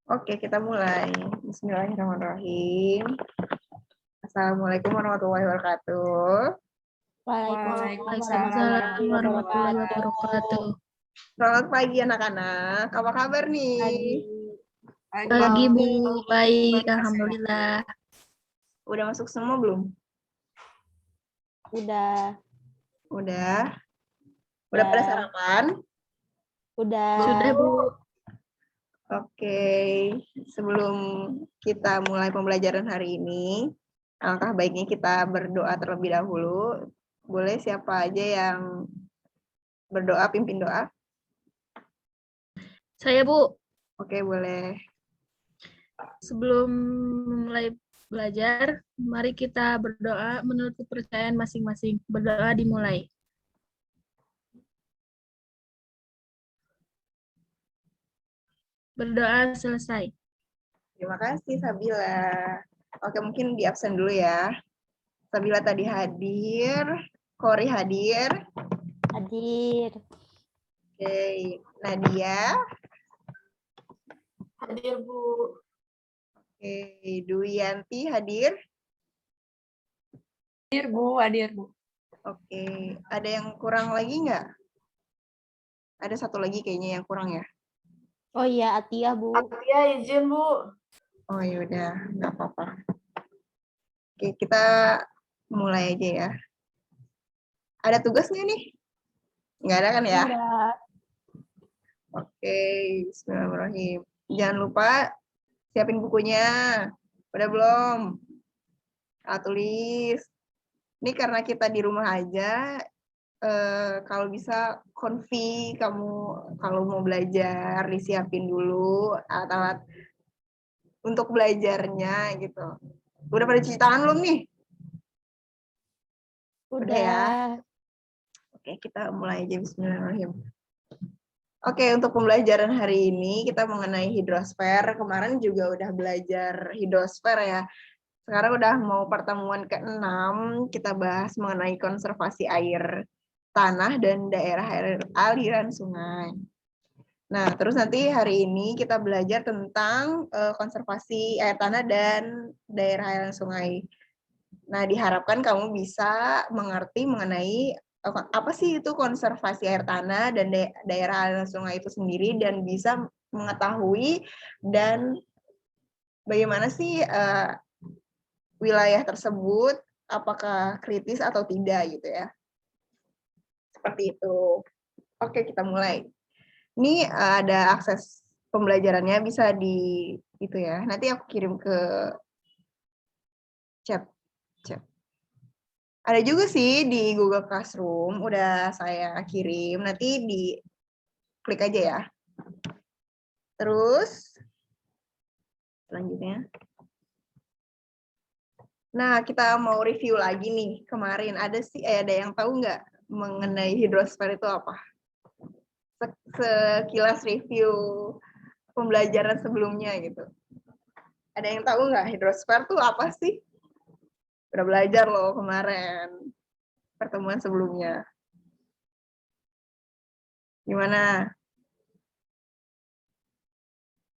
Oke, kita mulai. Bismillahirrahmanirrahim. Assalamualaikum warahmatullahi wabarakatuh. Waalaikumsalam warahmatullahi wabarakatuh. Selamat pagi anak-anak. Apa kabar nih? Pagi Bu, baik, alhamdulillah. Udah masuk semua belum? Udah. Udah pada sarapan? Sudah Bu. Oke, sebelum kita mulai pembelajaran hari ini, alangkah baiknya kita berdoa terlebih dahulu. Boleh siapa aja yang berdoa, pimpin doa? Saya Bu. Oke, boleh. Sebelum mulai belajar, mari kita berdoa menurut kepercayaan masing-masing. Berdoa dimulai. Berdoa selesai. Terima kasih Sabila. Oke, mungkin di absen dulu ya. Sabila tadi hadir, Kori hadir. Hadir. Oke, Nadia. Hadir Bu. Oke, Dwi Yanti hadir. Hadir Bu, hadir Bu. Oke, ada yang kurang lagi nggak? Ada satu lagi kayaknya yang kurang ya. Oh iya, Atia Bu. Atia izin Bu. Oh ya udah, nggak apa-apa. Oke, kita mulai aja ya. Ada tugas nggak nih? Nggak ada kan ya? Enggak. Oke, bismillahirrahmanirrahim. Jangan lupa siapin bukunya. Udah belum? Alat tulis. Ini karena kita di rumah aja, kalau bisa konfi, kamu kalau mau belajar disiapin dulu alat-alat untuk belajarnya gitu. Udah pada cuci tangan belum nih? Udah ya? Oke, kita mulai aja. Bismillahirrahmanirrahim. Oke, untuk pembelajaran hari ini kita mengenai hidrosfer. Kemarin juga udah belajar hidrosfer ya. Sekarang udah mau pertemuan ke-6, kita bahas mengenai konservasi air tanah dan daerah aliran sungai. Nah, terus nanti hari ini kita belajar tentang konservasi air tanah dan daerah aliran sungai. Nah, diharapkan kamu bisa mengerti mengenai apa sih itu konservasi air tanah dan daerah aliran sungai itu sendiri, dan bisa mengetahui dan bagaimana sih wilayah tersebut apakah kritis atau tidak gitu ya. Seperti itu. Oke, kita mulai. Ini ada akses pembelajarannya, bisa di itu ya. Nanti aku kirim ke chat. Ada juga sih di Google Classroom, udah saya kirim. Nanti di klik aja ya. Terus selanjutnya. Nah, kita mau review lagi nih. Kemarin ada yang tahu nggak mengenai hidrosfer itu apa? Sekilas review pembelajaran sebelumnya gitu. Ada yang tahu nggak hidrosfer itu apa sih? Udah belajar loh kemarin pertemuan sebelumnya. Gimana?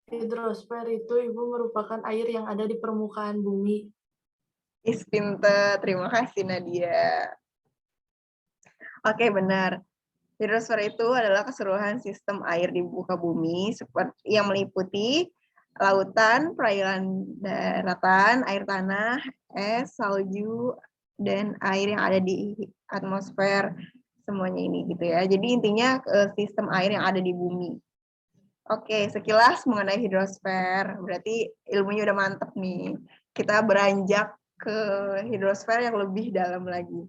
Hidrosfer itu Ibu merupakan air yang ada di permukaan bumi. Pinter, terima kasih Nadia. Oke, benar. Hidrosfer itu adalah keseluruhan sistem air di muka bumi seperti yang meliputi lautan, perairan daratan, air tanah, es, salju, dan air yang ada di atmosfer, semuanya ini gitu ya. Jadi intinya sistem air yang ada di bumi. Oke, sekilas mengenai hidrosfer, berarti ilmunya udah mantep nih. Kita beranjak ke hidrosfer yang lebih dalam lagi.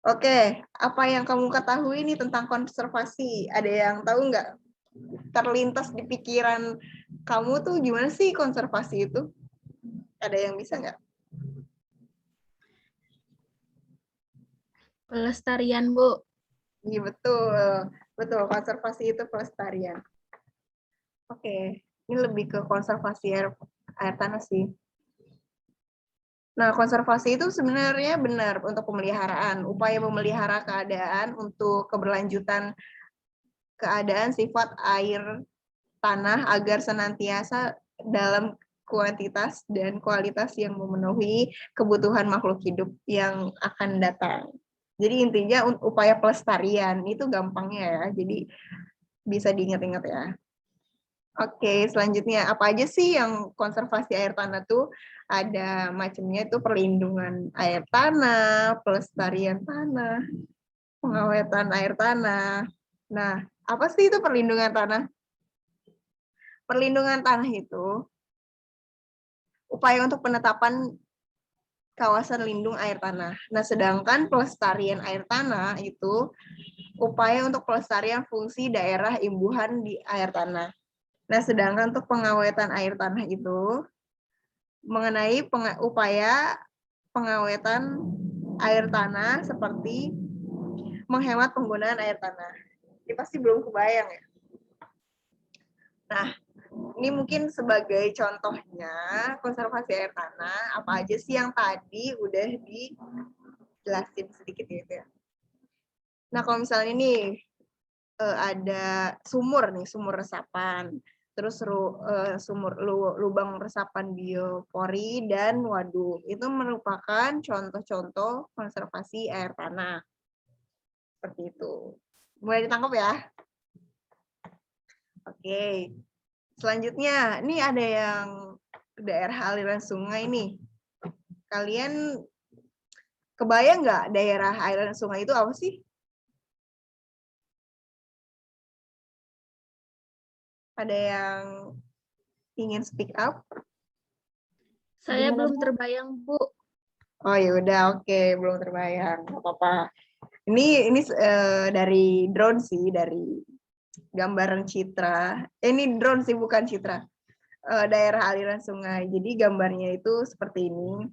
Oke, apa yang kamu ketahui nih tentang konservasi? Ada yang tahu nggak? Terlintas di pikiran kamu tuh gimana sih konservasi itu? Ada yang bisa nggak? Pelestarian Bu. Iya betul, betul. Konservasi itu pelestarian. Oke, ini lebih ke konservasi air tanah sih. Nah, konservasi itu sebenarnya benar untuk pemeliharaan, upaya memelihara keadaan untuk keberlanjutan keadaan sifat air tanah agar senantiasa dalam kuantitas dan kualitas yang memenuhi kebutuhan makhluk hidup yang akan datang. Jadi intinya upaya pelestarian itu gampangnya ya. Jadi bisa diingat-ingat ya. Oke, selanjutnya apa aja sih yang konservasi air tanah tuh? Ada macamnya itu perlindungan air tanah, pelestarian tanah, pengawetan air tanah. Nah, apa sih itu perlindungan tanah? Perlindungan tanah itu upaya untuk penetapan kawasan lindung air tanah. Nah, sedangkan pelestarian air tanah itu upaya untuk pelestarian fungsi daerah imbuhan di air tanah. Nah, sedangkan untuk pengawetan air tanah itu mengenai upaya pengawetan air tanah seperti menghemat penggunaan air tanah. Ini pasti belum kebayang ya. Nah, ini mungkin sebagai contohnya konservasi air tanah, apa aja sih yang tadi udah dijelasin sedikit gitu ya. Nah, kalau misalnya nih ada sumur nih, sumur resapan, terus lubang resapan biopori dan waduk. Itu merupakan contoh-contoh konservasi air tanah. Seperti itu. Mulai ditangkap ya? Oke. Selanjutnya, ini ada yang daerah aliran sungai nih. Kalian kebayang nggak daerah aliran sungai itu apa sih? Ada yang ingin speak up? Saya Gimana, belum Bu? terbayang, Bu. Oh ya udah, oke, belum terbayang, nggak apa-apa. Ini dari drone sih, dari gambaran citra. Ini drone sih, bukan citra. Daerah aliran sungai. Jadi gambarnya itu seperti ini,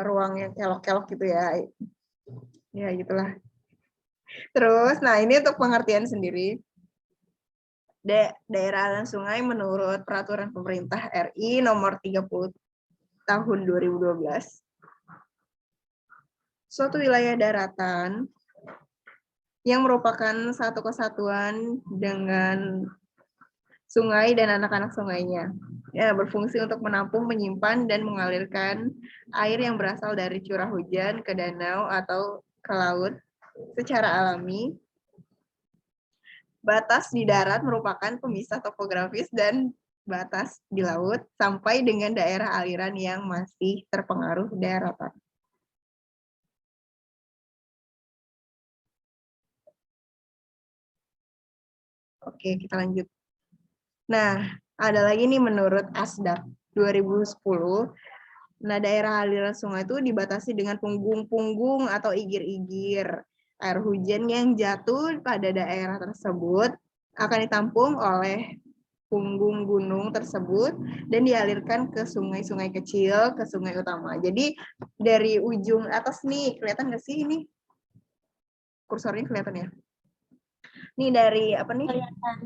ruang yang kelok-kelok gitu ya. Ya gitulah. Terus, nah ini untuk pengertian sendiri. Daerah aliran sungai menurut Peraturan Pemerintah RI nomor 30 tahun 2012. Suatu wilayah daratan yang merupakan satu kesatuan dengan sungai dan anak-anak sungainya. Ya, berfungsi untuk menampung, menyimpan, dan mengalirkan air yang berasal dari curah hujan ke danau atau ke laut secara alami. Batas di darat merupakan pemisah topografis dan batas di laut sampai dengan daerah aliran yang masih terpengaruh daratan. Oke, kita lanjut. Nah, ada lagi nih menurut ASDAQ 2010. Nah, daerah aliran sungai itu dibatasi dengan punggung-punggung atau igir-igir. Air hujan yang jatuh pada daerah tersebut akan ditampung oleh punggung gunung tersebut dan dialirkan ke sungai-sungai kecil, ke sungai utama. Jadi dari ujung atas nih, kelihatan nggak sih ini? Kursornya kelihatan ya? Ini dari apa nih?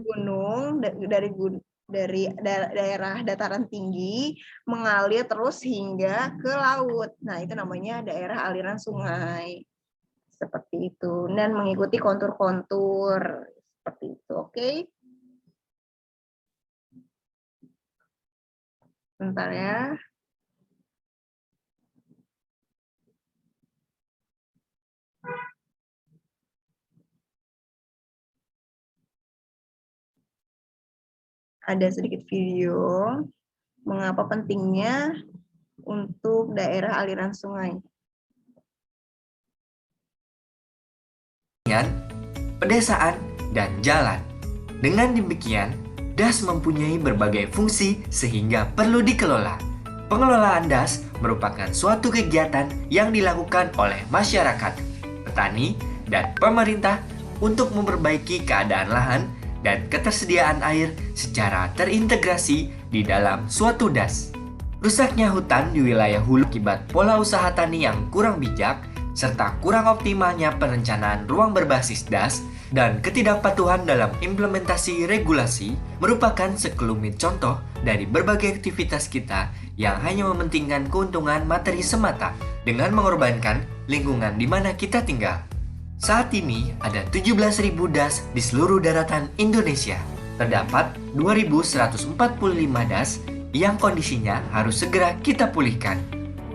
Gunung, dari daerah dataran tinggi mengalir terus hingga ke laut. Nah, itu namanya daerah aliran sungai. Seperti itu. Dan mengikuti kontur-kontur. Seperti itu, oke? Bentar ya. Ada sedikit video mengapa pentingnya untuk daerah aliran sungai. Pedesaan, dan jalan. Dengan demikian, DAS mempunyai berbagai fungsi sehingga perlu dikelola. Pengelolaan DAS merupakan suatu kegiatan yang dilakukan oleh masyarakat, petani, dan pemerintah untuk memperbaiki keadaan lahan dan ketersediaan air secara terintegrasi di dalam suatu DAS. Rusaknya hutan di wilayah hulu akibat pola usaha tani yang kurang bijak, serta kurang optimalnya perencanaan ruang berbasis DAS dan ketidakpatuhan dalam implementasi regulasi merupakan sekelumit contoh dari berbagai aktivitas kita yang hanya mementingkan keuntungan materi semata dengan mengorbankan lingkungan di mana kita tinggal. Saat ini ada 17.000 DAS di seluruh daratan Indonesia. terdapat 2.145 das yang kondisinya harus segera kita pulihkan.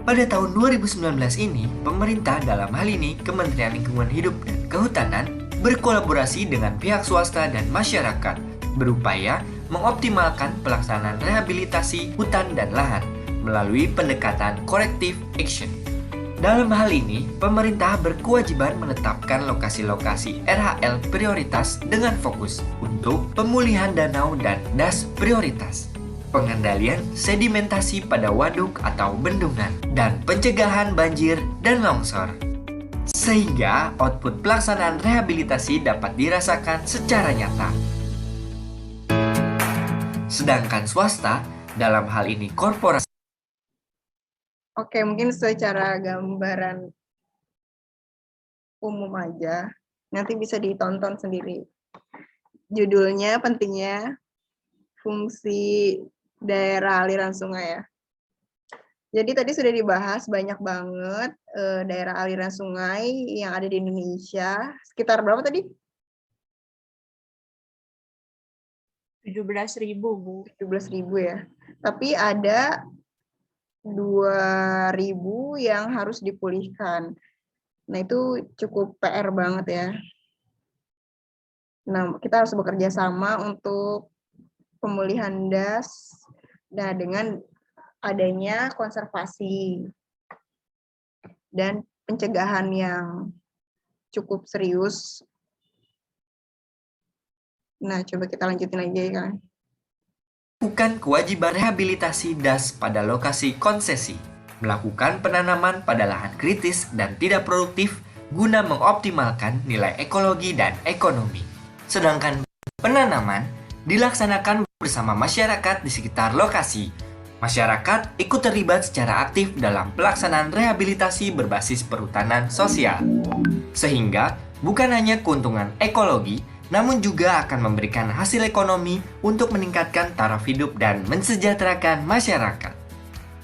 Pada tahun 2019 ini, pemerintah dalam hal ini Kementerian Lingkungan Hidup dan Kehutanan berkolaborasi dengan pihak swasta dan masyarakat berupaya mengoptimalkan pelaksanaan rehabilitasi hutan dan lahan melalui pendekatan corrective action. Dalam hal ini, pemerintah berkewajiban menetapkan lokasi-lokasi RHL prioritas dengan fokus untuk pemulihan danau dan das prioritas, pengendalian sedimentasi pada waduk atau bendungan, dan pencegahan banjir dan longsor. Sehingga output pelaksanaan rehabilitasi dapat dirasakan secara nyata. Sedangkan swasta, dalam hal ini korporasi. Oke, mungkin secara gambaran umum aja, nanti bisa ditonton sendiri. Judulnya pentingnya fungsi daerah aliran sungai ya. Jadi tadi sudah dibahas banyak banget daerah aliran sungai yang ada di Indonesia. Sekitar berapa tadi? 17.000, Bu. 17.000 ya. Tapi ada 2.000 yang harus dipulihkan. Nah, itu cukup PR banget ya. Nah, kita harus bekerja sama untuk pemulihan das. Nah, dengan adanya konservasi dan pencegahan yang cukup serius. Nah, coba kita lanjutin aja ya, kan. Bukan kewajiban rehabilitasi das pada lokasi konsesi, melakukan penanaman pada lahan kritis dan tidak produktif guna mengoptimalkan nilai ekologi dan ekonomi. Sedangkan penanaman dilaksanakan bersama masyarakat di sekitar lokasi. Masyarakat ikut terlibat secara aktif dalam pelaksanaan rehabilitasi berbasis perhutanan sosial. Sehingga bukan hanya keuntungan ekologi, namun juga akan memberikan hasil ekonomi untuk meningkatkan taraf hidup dan mensejahterakan masyarakat.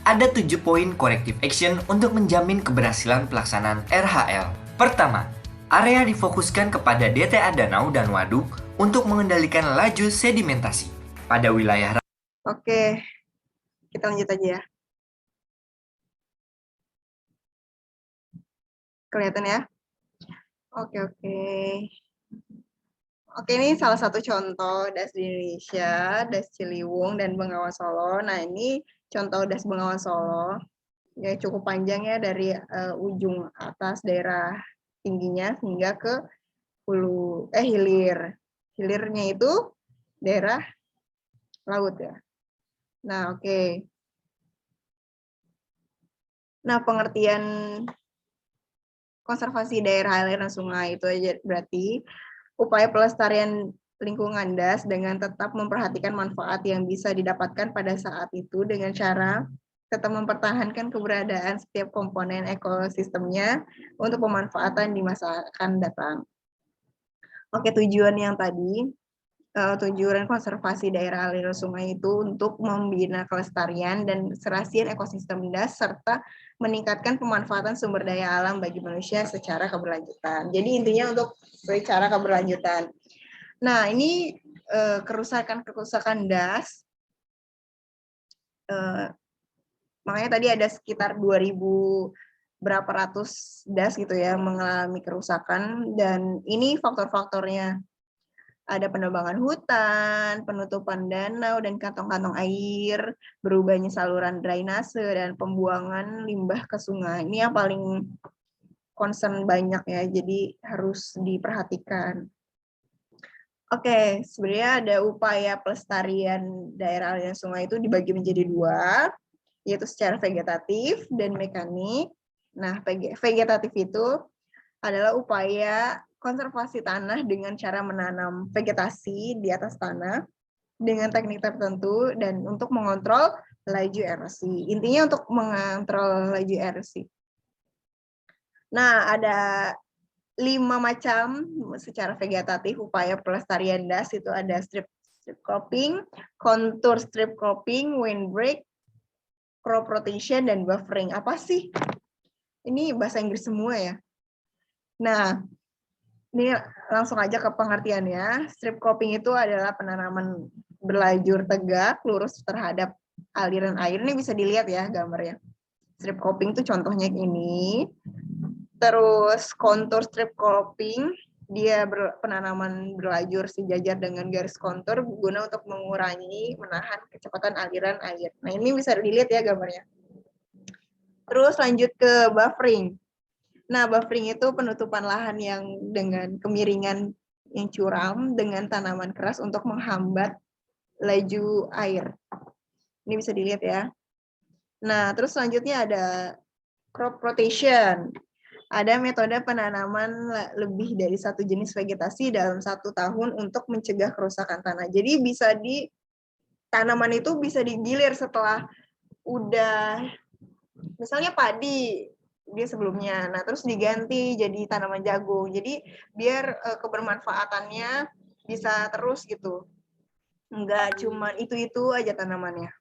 Ada 7 poin corrective action untuk menjamin keberhasilan pelaksanaan RHL. Pertama, area difokuskan kepada DTA danau dan waduk untuk mengendalikan laju sedimentasi pada wilayah. Oke, kita lanjut aja ya. Kelihatan ya? Oke. Oke, ini salah satu contoh das di Indonesia, das Ciliwung dan Bengawan Solo. Nah, ini contoh das Bengawan Solo. Ya, cukup panjang ya dari ujung atas daerah tingginya hingga ke hilir. Hilirnya itu daerah laut ya. Nah, oke. Nah, pengertian konservasi daerah aliran sungai itu aja berarti upaya pelestarian lingkungan das dengan tetap memperhatikan manfaat yang bisa didapatkan pada saat itu dengan cara tetap mempertahankan keberadaan setiap komponen ekosistemnya untuk pemanfaatan di masa akan datang. Oke, tujuan yang tadi, tujuan konservasi daerah aliran sungai itu untuk membina kelestarian dan serasian ekosistem das serta meningkatkan pemanfaatan sumber daya alam bagi manusia secara keberlanjutan. Jadi intinya untuk secara keberlanjutan. Nah, ini kerusakan das. Makanya tadi ada sekitar 2.000 berapa ratus das gitu ya mengalami kerusakan, dan ini faktor-faktornya. Ada penebangan hutan, penutupan danau dan kantong-kantong air, berubahnya saluran drainase, dan pembuangan limbah ke sungai. Ini yang paling concern banyak ya, jadi harus diperhatikan. Oke, sebenarnya ada upaya pelestarian daerah aliran sungai itu dibagi menjadi 2, yaitu secara vegetatif dan mekanik. Nah, vegetatif itu adalah upaya konservasi tanah dengan cara menanam vegetasi di atas tanah dengan teknik tertentu dan untuk mengontrol laju erosi. Intinya untuk mengontrol laju erosi. Nah, ada 5 macam secara vegetatif upaya pelestarian das. Itu ada strip cropping, contour strip cropping, windbreak, crop rotation, dan buffering. Apa sih? Ini bahasa Inggris semua ya. Nah, Ini langsung aja ke pengertiannya. Strip cropping itu adalah penanaman berlajur tegak lurus terhadap aliran air. Ini bisa dilihat ya gambarnya. Strip cropping itu contohnya ini. Terus kontur strip cropping, dia penanaman berlajur sejajar dengan garis kontur guna untuk mengurangi, menahan kecepatan aliran air. Nah, ini bisa dilihat ya gambarnya. Terus lanjut ke buffering. Nah, buffering itu penutupan lahan yang dengan kemiringan yang curam dengan tanaman keras untuk menghambat laju air. Ini bisa dilihat ya. Nah, terus selanjutnya ada crop rotation. Ada metode penanaman lebih dari satu jenis vegetasi dalam 1 tahun untuk mencegah kerusakan tanah. Jadi bisa tanaman itu bisa digilir setelah udah misalnya padi dia sebelumnya, nah terus diganti jadi tanaman jagung. Jadi biar kebermanfaatannya bisa terus gitu, nggak cuma itu aja tanamannya,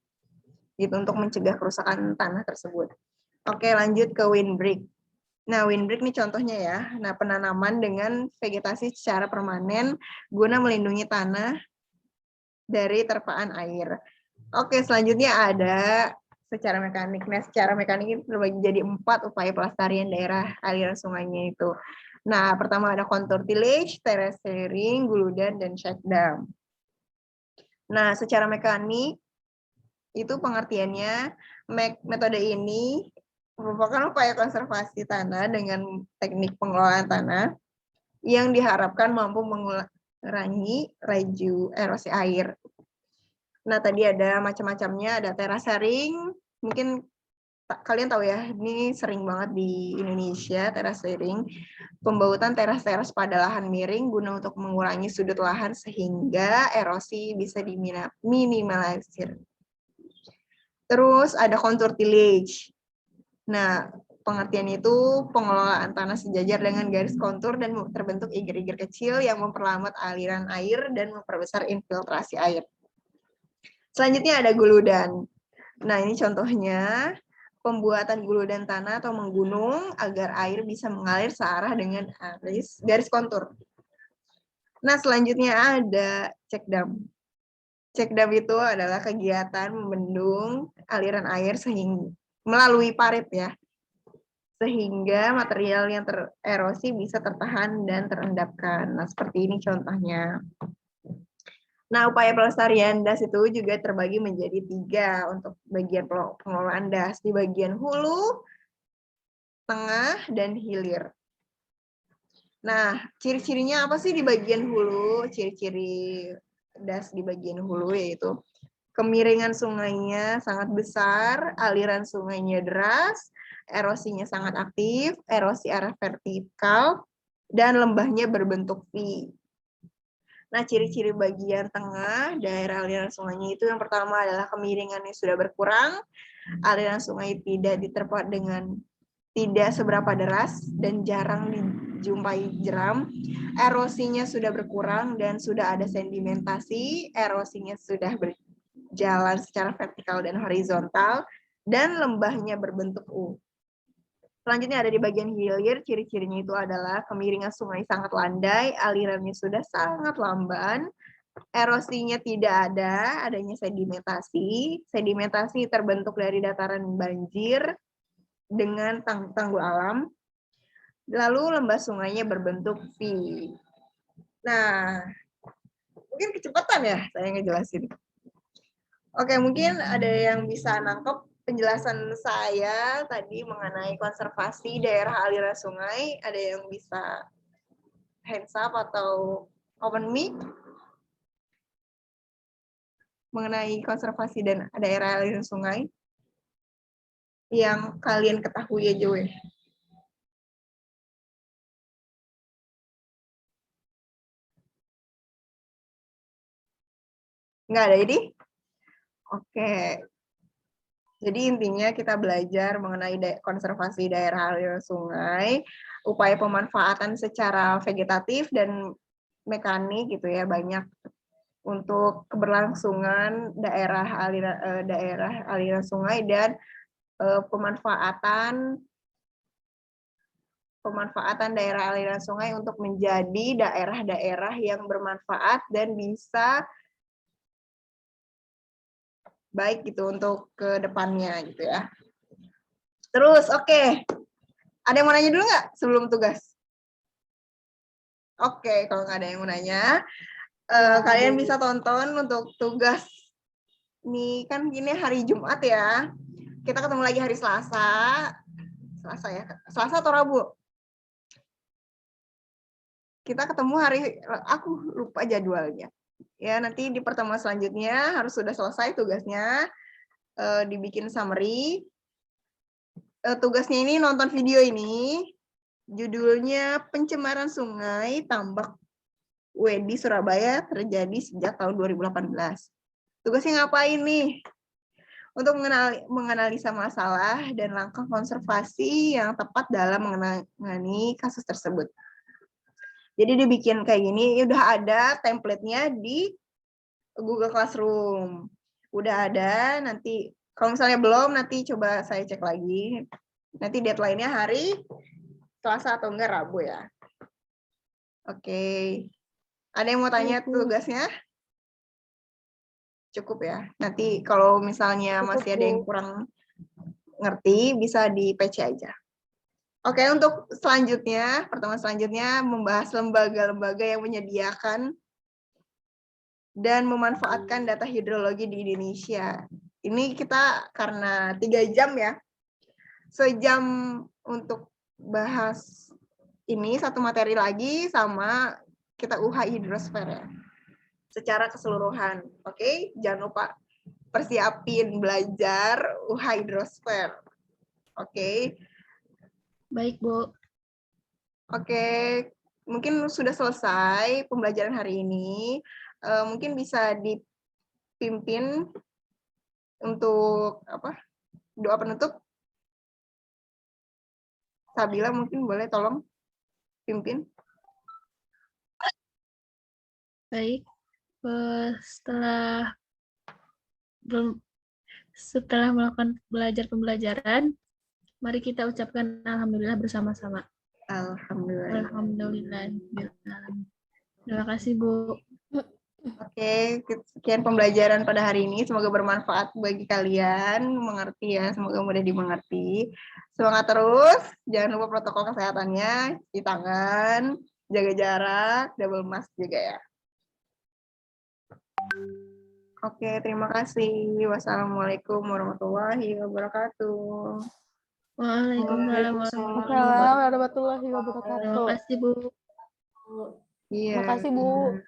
gitu untuk mencegah kerusakan tanah tersebut. Oke, lanjut ke windbreak. Nah, windbreak ini contohnya ya. Nah, penanaman dengan vegetasi secara permanen guna melindungi tanah dari terpaan air. Oke, selanjutnya ada secara mekanik. Nah, secara mekanik ini terbagi jadi 4 upaya pelestarian daerah aliran sungainya itu. Nah, pertama ada contour tillage, terracing, guludan, dan shakedown. Nah, secara mekanik itu pengertiannya metode ini merupakan upaya konservasi tanah dengan teknik pengelolaan tanah yang diharapkan mampu mengurangi laju erosi air. Nah, tadi ada macam-macamnya, ada terracing, mungkin kalian tahu ya, ini sering banget di Indonesia, terracing, pembautan teras-teras pada lahan miring guna untuk mengurangi sudut lahan sehingga erosi bisa diminimalisir. Terus ada contour tillage. Nah, pengertian itu pengelolaan tanah sejajar dengan garis kontur dan terbentuk igir-igir kecil yang memperlambat aliran air dan memperbesar infiltrasi air. Selanjutnya ada guludan. Nah, ini contohnya pembuatan guludan tanah atau menggunung agar air bisa mengalir searah dengan garis kontur. Nah, selanjutnya ada check dam. Check dam itu adalah kegiatan membendung aliran air melalui parit ya, sehingga material yang tererosi bisa tertahan dan terendapkan. Nah, seperti ini contohnya. Nah, upaya pelestarian das itu juga terbagi menjadi 3 untuk bagian pengelolaan das, di bagian hulu, tengah, dan hilir. Nah, ciri-cirinya apa sih di bagian hulu? Ciri-ciri das di bagian hulu yaitu kemiringan sungainya sangat besar, aliran sungainya deras, erosinya sangat aktif, erosi arah vertikal, dan lembahnya berbentuk V. Nah, ciri-ciri bagian tengah daerah aliran sungainya itu yang pertama adalah kemiringannya sudah berkurang, aliran sungai tidak diterpa dengan tidak seberapa deras dan jarang dijumpai jeram, erosinya sudah berkurang dan sudah ada sedimentasi, erosinya sudah berjalan secara vertikal dan horizontal, dan lembahnya berbentuk U. Selanjutnya ada di bagian hilir, ciri-cirinya itu adalah kemiringan sungai sangat landai, alirannya sudah sangat lamban, erosinya tidak ada, adanya sedimentasi. Sedimentasi terbentuk dari dataran banjir dengan tanggul alam. Lalu lembah sungainya berbentuk V. Nah, mungkin kecepatan ya saya ngejelasin. Oke, mungkin ada yang bisa nangkep penjelasan saya tadi mengenai konservasi daerah aliran sungai. Ada yang bisa hands up atau open mic mengenai konservasi dan daerah aliran sungai yang kalian ketahui aja weh. Nggak ada ini? Oke. Jadi intinya kita belajar mengenai konservasi daerah aliran sungai, upaya pemanfaatan secara vegetatif dan mekanik gitu ya, banyak untuk keberlangsungan daerah aliran sungai dan pemanfaatan pemanfaatan daerah aliran sungai untuk menjadi daerah-daerah yang bermanfaat dan bisa baik gitu untuk ke depannya gitu ya. Terus oke. Ada yang mau nanya dulu nggak sebelum tugas? Oke, kalau nggak ada yang mau nanya, kalian bisa tonton untuk tugas. Nih kan gini hari Jumat ya. Kita ketemu lagi hari Selasa. Selasa ya? Selasa atau Rabu? Kita ketemu hari, aku lupa jadwalnya. Ya, nanti di pertemuan selanjutnya harus sudah selesai tugasnya. Dibikin summary. Tugasnya ini nonton video ini. Judulnya Pencemaran Sungai Tambak Wedi Surabaya terjadi sejak tahun 2018. Tugasnya ngapain nih? Untuk menganalisa masalah dan langkah konservasi yang tepat dalam menangani kasus tersebut. Jadi dibikin kayak gini, udah ada template-nya di Google Classroom. Udah ada, nanti kalau misalnya belum, nanti coba saya cek lagi. Nanti deadline-nya hari Selasa atau enggak Rabu ya. Oke. Ada yang mau tanya tugasnya? Cukup ya. Nanti kalau misalnya masih ada yang kurang ngerti, bisa di PC aja. Oke, untuk selanjutnya, pertemuan selanjutnya membahas lembaga-lembaga yang menyediakan dan memanfaatkan data hidrologi di Indonesia. Ini kita karena 3 jam ya. Sejam untuk bahas ini, satu materi lagi sama kita UH hidrosfer ya. Secara keseluruhan. Oke, jangan lupa persiapin belajar UH hidrosfer. Oke. Baik, Bu. Oke, mungkin sudah selesai pembelajaran hari ini. Mungkin bisa dipimpin untuk apa? Doa penutup. Sabila mungkin boleh tolong pimpin. Baik. Setelah melakukan pembelajaran, mari kita ucapkan alhamdulillah bersama-sama. Alhamdulillah. Alhamdulillah. Terima kasih, Bu. Oke, sekian pembelajaran pada hari ini. Semoga bermanfaat bagi kalian, mengerti ya. Semoga mudah dimengerti. Semangat terus. Jangan lupa protokol kesehatannya, cuci tangan, jaga jarak, double mask juga ya. Oke, terima kasih. Wassalamualaikum warahmatullahi wabarakatuh. Waalaikumsalam Waalaikumsalam warahmatullahi Terima wabarakatuh. kasih, Bu. Iya. Terima kasih, Bu.